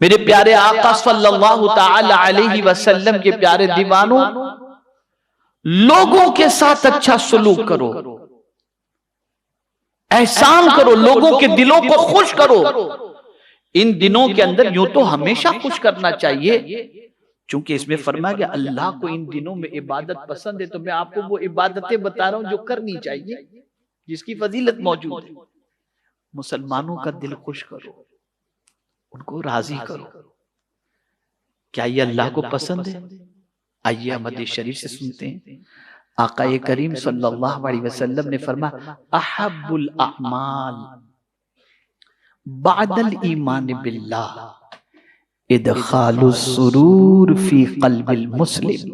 मेरे प्यारे आका सल्लल्लाहु ताला अलैहि वसल्लम के प्यारे दीवानों, लोगों के साथ अच्छा सलूक करो, एहसान करो, लोगों के दिलों को खुश करो। इन दिनों के अंदर यूं तो हमेशा खुश करना चाहिए, चूंकि इसमें फरमाया गया अल्लाह को इन दिनों में इबादत पसंद है। तो मैं आपको वो इबादतें बता रहा हूं जो करनी चाहिए, जिसकी फजीलत मौजूद है। मुसलमानों का दिल खुश करो, उनको राजी करो। क्या ये अल्लाह को पसंद है? आइए हम हदीस शरीफ से सुनते हैं। आका करीम सल्लल्लाहु अलैहि वसल्लम ने फरमाया अहब्बुल अमाल बादल ईमान बिल्लाह इदखालुस सुरूर फी क़ल्बिल मुस्लिम।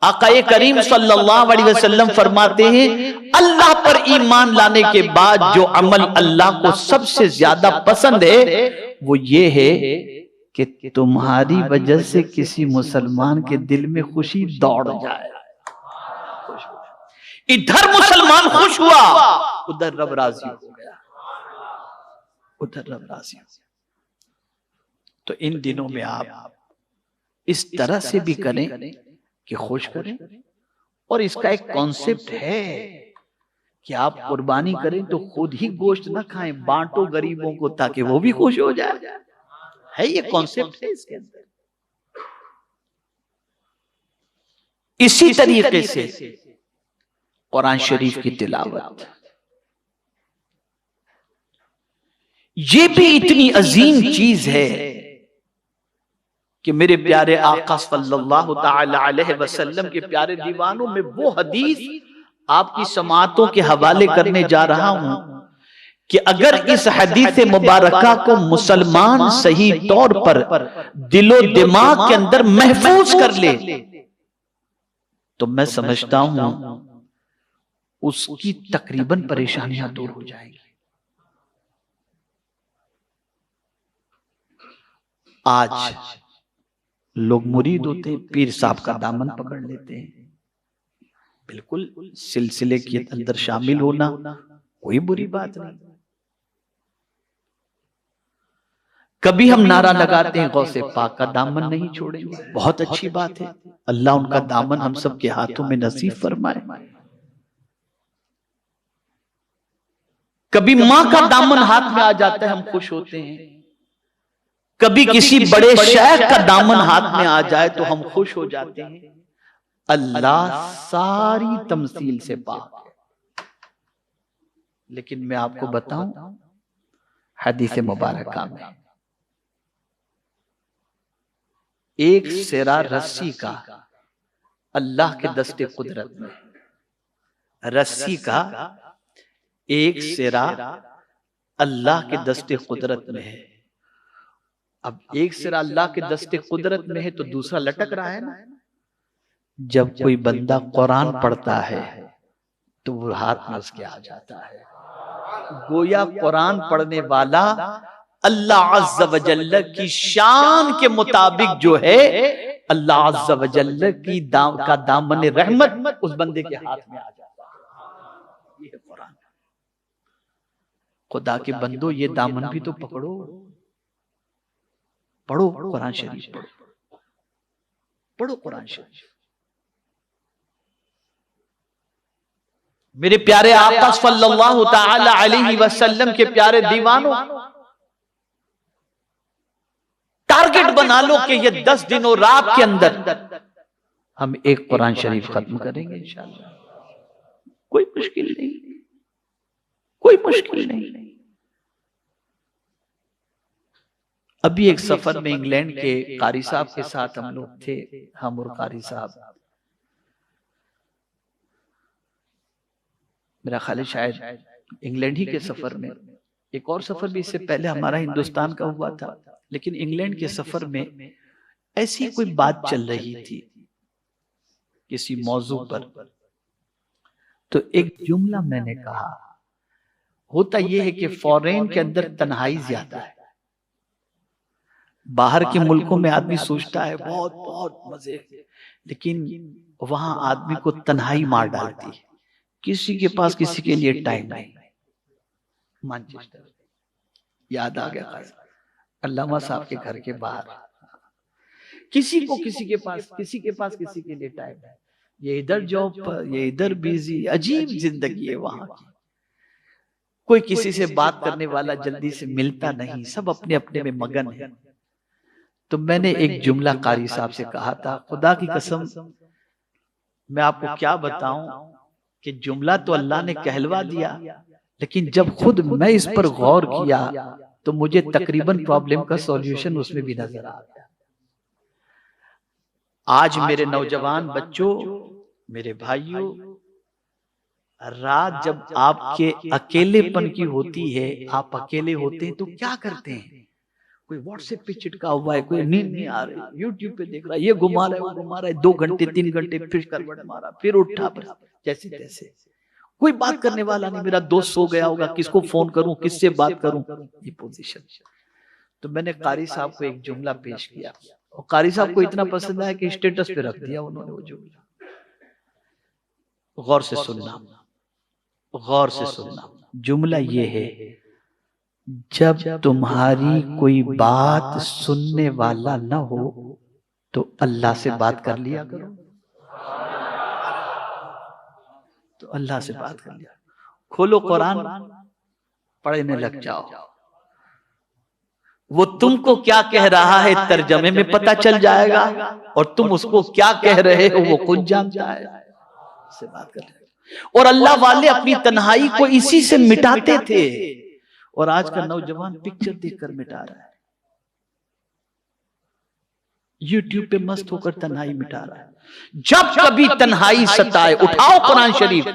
आका करीम सल्लल्लाहु अलैहि वसल्लम फरमाते हैं अल्लाह पर ईमान लाने के बाद जो अमल अल्लाह को सबसे ज्यादा पसंद है वो ये है कि तुम्हारी वजह से किसी मुसलमान के दिल में खुशी दौड़ जाए। इधर मुसलमान खुश हुआ, उधर रब राजी हो गया, उधर रब राजी हो गया। तो इन दिनों में आप इस तरह से भी करें कि खुश करें। और इसका एक कॉन्सेप्ट है कि आप कुर्बानी करें तो खुद ही गोश्त ना खाएं, बांटो गरीबों को ताकि वो भी खुश हो जाए। है ये कॉन्सेप्ट है इसके अंदर। इसी तरीके से कुरान शरीफ की तिलावत, ये भी इतनी अजीम चीज है कि मेरे प्यारे आका सल्लल्लाहु ताला अलैहि वसल्लम के प्यारे दीवानों में वो हदीस आपकी समाअतों के हवाले करने जा रहा हूं कि अगर इस हदीस मुबारका को मुसलमान सही तौर पर दिलो दिमाग के अंदर महफूज कर ले तो मैं समझता हूं उसकी तकरीबन परेशानियां दूर हो जाएंगी। आज लोग मुरीद होते हैं, पीर साहब का दामन पकड़ लेते हैं। बिल्कुल सिलसिले के अंदर शामिल होना कोई बुरी बात नहीं। कभी हम नारा लगाते हैं गौसे पाक का दामन नहीं छोड़ेंगे, बहुत अच्छी बात है। अल्लाह उनका दामन हम सब के हाथों में नसीब फरमाए। कभी मां का दामन हाथ में आ जाता है, हम खुश होते हैं। कभी किसी बड़े शेख का दामन हाथ में आ जाए तो हम खुश हो जाते हैं। अल्लाह सारी तमसील से पाक है। लेकिन मैं आपको बताऊं हदीस मुबारका में एक सिरा रस्सी का अल्लाह के दस्ते कुदरत में, रस्सी का एक सिरा अल्लाह के दस्ते कुदरत में है। अब एक सिरा अल्लाह के दस्ते कुदरत में है तो दूसरा लटक रहा है ना। जब कोई बंदा कुरान पढ़ता है तो वो हाथ में उसके आ जाता है। गोया कुरान पढ़ने वाला अल्लाह अज़्ज़ व जल्ल की शान के मुताबिक जो है अल्लाह अज़्ज़ व जल्ल की का दामन रहमत उस बंदे के हाथ में आ जाता है। ये है कुरान। खुदा के बंदो ये दामन भी तो पकड़ो, पढ़ो कुरान शरीफ, पढ़ो पढ़ो कुरान शरीफ। मेरे प्यारे आका सल्लल्लाहु ताला अलैहि वसल्लम के प्यारे दीवानों, टारगेट बना लो कि ये 10 दिनों रात के अंदर हम एक कुरान शरीफ खत्म करेंगे इंशाअल्लाह। कोई मुश्किल नहीं, कोई मुश्किल नहीं। अभी एक सफर में इंग्लैंड के कारी साहब के साथ हम लोग थे, हम और कारी साहब। मेरा ख्याल है शायद इंग्लैंड ही के सफर में, एक और सफर भी इससे पहले हमारा हिंदुस्तान का हुआ था, लेकिन इंग्लैंड के सफर में ऐसी कोई बात चल रही थी किसी मौजू पर। तो एक जुमला मैंने कहा, होता यह है कि फॉरेन के अंदर तन्हाई ज्यादा है। बाहर के मुल्कों में आदमी सोचता है बहुत बहुत मजे, लेकिन वहां आदमी को तन्हाई मार डालती है। किसी के पास किसी के लिए टाइम नहीं। मैनचेस्टर याद आ गया, अल्लामा साहब के घर के बाहर, किसी के पास किसी के लिए टाइम है, ये इधर जॉब पर, ये इधर बिजी, अजीब जिंदगी है वहां की। कोई किसी से बात करने वाला जल्दी से मिलता नहीं, सब अपने अपने में मगन है। तो मैंने एक जुमला कारी साहब से कहा था, खुदा की कसम मैं आपको क्या बताऊं कि जुमला तो अल्लाह ने कहलवा दिया, लेकिन जब खुद मैं इस पर गौर किया तो मुझे तकरीबन प्रॉब्लम का सॉल्यूशन उसमें भी नजर आ गया। आज मेरे नौजवान बच्चों, मेरे भाइयों, रात जब आपके अकेलेपन की होती है, आप अकेले होते हैं तो क्या करते हैं? कोई व्हाट्सएप पे चिटका हुआ है, कोई नींद नहीं आ रही, यूट्यूब पे देख रहा है, ये घुमा रहा है, वो घुमा रहा है, 2 घंटे 3 घंटे, फिर करवट मारा, फिर उठा, जैसे तैसे। कोई बात करने वाला नहीं, मेरा दोस्त सो गया होगा, किसको फोन करूं, किससे बात करूं, ये पोजीशन। तो मैंने कारी साहब को एक जुमला पेश किया और कारी साहब को इतना पसंद आया कि स्टेटस पे रख दिया उन्होंने वो जुमला। गौर से सुनना, गौर से सुनना। जुमला ये है, जब तुम्हारी कोई बात सुनने वाला न हो तो अल्लाह से बात कर लिया करो, तो अल्लाह से बात कर लिया। खोलो कुरान, पढ़ने लग जाओ, वो तुमको क्या कह रहा है तर्जमे में पता चल जाएगा, और तुम उसको क्या कह रहे हो वो खुद जानता है। से बात कर रहे। और अल्लाह वाले अपनी तन्हाई को इसी से मिटाते थे, और आज का नौजवान पिक्चर देखकर मिटा रहा है, यूट्यूब पे मस्त होकर तन्हाई मिटा रहा है। जब कभी तन्हाई सताए, उठाओ कुरान शरीफ,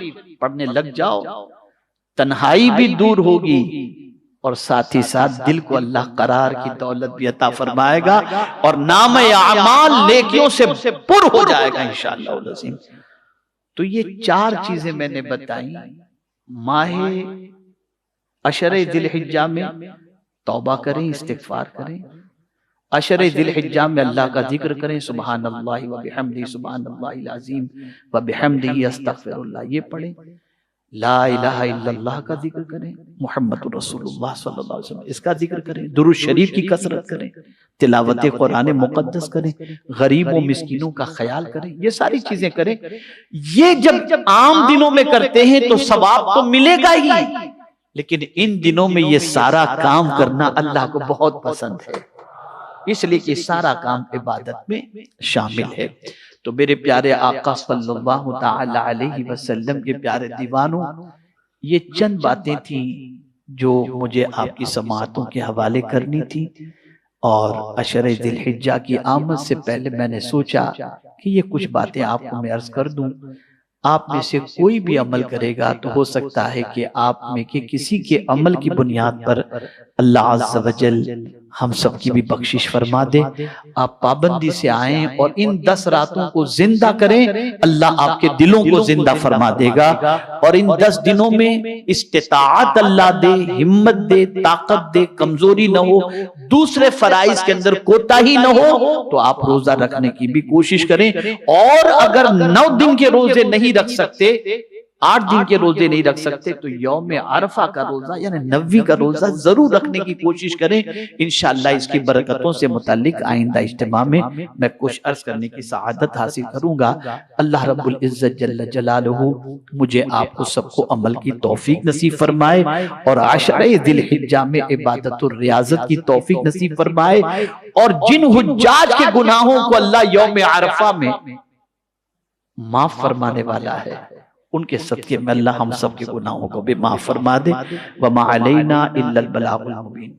पढ़ने लग जाओ, तन्हाई भी दूर होगी और साथ ही साथ दिल को अल्लाह करार की दौलत भी अता फरमाएगा, और नाम आमाल नेकियों से पुर हो जाएगा इंशाअल्लाह। तो ये 4 चीजें मैंने बताई। माहे अशरे दिलहिज्जा में तौबा करें, इस्तिगफार करें। अशरे दिलहिज्जा में अल्लाह का जिक्र करें, सुबहानल्लाहि व बिहम्दिही सुबहानल्लाहिल अज़ीम व बिहम्दिही अस्तगफिरुल्लाह, ये पढ़ें। ला इलाहा इल्लल्लाह का जिक्र करें, मुहम्मदुर रसूलुल्लाह सल्लल्लाहु अलैहि वसल्लम इसका जिक्र करें, दुरूद शरीफ की कसरत करें, तिलावत कुरान मुकद्दस करें, गरीबों मिस्कीनों का ख्याल करें, ये सारी चीजें करें। ये जब आम दिनों में करते हैं तो सवाब तो मिलेगा ही, लेकिन इन दिनों में ये सारा काम करना अल्लाह को बहुत पसंद है, इसलिए कि सारा काम इबादत में शामिल है। तो मेरे प्यारे आका सल्लल्लाहु तआला अलैहि वसल्लम के प्यारे दीवानों, ये चंद बातें थी जो मुझे आपकी समाअतों के हवाले करनी थी। और अशरे दिलहिज्जा की आमद से पहले मैंने सोचा कि ये कुछ बातें आपको मैं अर्ज कर दूं। आप में से कोई भी अमल करेगा तो हो सकता है कि आप में के किसी के अमल की बुनियाद पर अल्लाह अज़्ज़ व जल हम सब की भी बख्शिश फरमा दे। आप पाबंदी से आए और इन 10 रातों को जिंदा करें, अल्लाह आपके दिलों को जिंदा फरमा देगा। और इन 10 दिनों में इस्तिताअत अल्लाह दे, हिम्मत दे, ताकत दे, कमजोरी न हो, दूसरे फराइज के अंदर कोताही न हो, तो आप रोजा रखने की भी कोशिश करें। और अगर 9 दिन के रोजे नहीं रख सकते, 8 दिन के रोजे नहीं रख सकते, तो यौम अरफा का रोजा यानी 90 का रोजा जरूर रखने की कोशिश करें। इंशाअल्लाह इसकी बरकतों से मुताल्लिक आइंदा इज्तिमा में मैं कुछ अर्ज करने की सआदत हासिल करूंगा। अल्लाह रब्बुल इज्जत जल्ल जलालुहु मुझे आपको सबको अमल की तौफीक नसीब फरमाए, और अशरे दिलहिज्जा में इबादतुर रियाजत की तौफीक नसीब फरमाए। और जिन हुज्जाज के गुनाहों को अल्लाह यौम अरफा में माफ फरमाने वाला है, उनके सदके में अल्लाह हम सब के गुनाहों को भी माफ फरमा दे। वमा अलैना इल्लल बलागुल मुबीन।